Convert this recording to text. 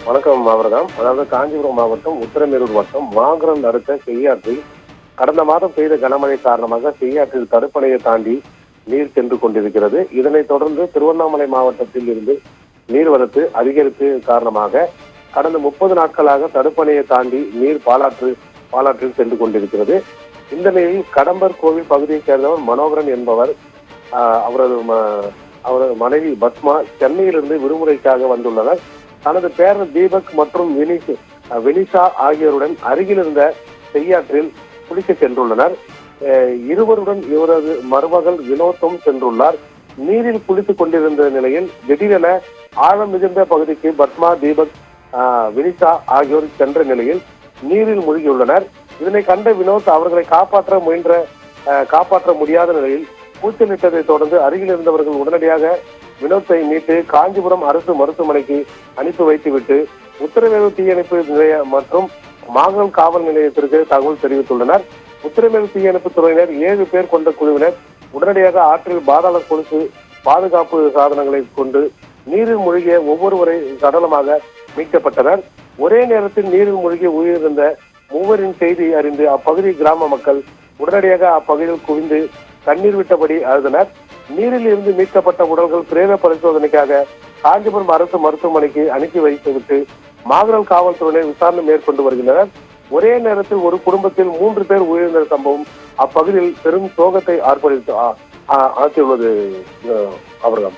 வணக்கம் அவர்தான். அதாவது காஞ்சிபுரம் மாவட்டம் உத்திரமேரூர் வட்டம் மாங்கரம் அடுத்த செய்யாற்றில் கடந்த மாதம் பெய்த கனமழை காரணமாக செய்யாற்றில் தடுப்பணையை தாண்டி நீர் சென்று கொண்டிருக்கிறது. இதனைத் தொடர்ந்து திருவண்ணாமலை மாவட்டத்தில் இருந்து நீர்வரத்து அதிகரித்து காரணமாக கடந்த 30 நாட்களாக தடுப்பணையை தாண்டி நீர் பாலாற்றில் சென்று கொண்டிருக்கிறது. இந்த நிலையில் கடம்பர் கோவில் பகுதியைச் சேர்ந்தவர் மனோகரன் என்பவர் அவரது மனைவி பத்மா சென்னையிலிருந்து விடுமுறைக்காக வந்துள்ளனர். தனது பேரன் தீபக் மற்றும் வினிஷா ஆகியோருடன் அருகில் இருந்த செய்யாற்றில் குளிக்க சென்றுள்ளனர். இருவருடன் இவரது மருமகள் வினோத்தும் சென்றுள்ளார். நீரில் குளித்துக் கொண்டிருந்த நிலையில் திடீரென ஆழம் மிகுந்த பகுதிக்கு பத்மா, தீபக், வினிஷா ஆகியோர் சென்ற நிலையில் நீரில் மூழ்கியுள்ளனர். இதனை கண்ட வினோத் அவர்களை காப்பாற்ற முடியாத நிலையில் கூச்சலிட்டதை தொடர்ந்து அருகில் இருந்தவர்கள் உடனடியாக வினோத்தை மீட்டு காஞ்சிபுரம் அரசு மருத்துவமனைக்கு அனுப்பி வைத்துவிட்டு உத்திரமேரூர் தீயணைப்பு நிலையம் மற்றும் மாங்கலம் காவல் நிலையத்திற்கு தகவல் தெரிவித்துள்ளனர். உத்திரமேரூர் தீயணைப்பு துறையினர் 7 பேர் கொண்ட குழுவினர் உடனடியாக ஆற்றில் பாதாள கொலுசு பாதுகாப்பு சாதனங்களை கொண்டு நீரில் மூழ்கிய ஒவ்வொருவரை சடலமாக மீட்கப்பட்டனர். ஒரே நேரத்தில் நீரில் மூழ்கி உயிரிழந்த 3 செய்தி அறிந்து அப்பகுதி கிராம மக்கள் உடனடியாக அப்பகுதியில் குவிந்து கண்ணீர் விட்டபடி அழுதனர். நீரில் இருந்து மீட்கப்பட்ட உடல்கள் பிரேத பரிசோதனைக்காக காஞ்சிபுரம் அரசு மருத்துவமனைக்கு அனுப்பி வைத்துவிட்டு மாங்கரம் காவல்துறையினர் விசாரணை மேற்கொண்டு வருகின்றனர். ஒரே நேரத்தில் ஒரு குடும்பத்தில் 3 பேர் உயிரிழந்த சம்பவம் அப்பகுதியில் பெரும் சோகத்தை ஆற்றியுள்ளது அவர்கள்.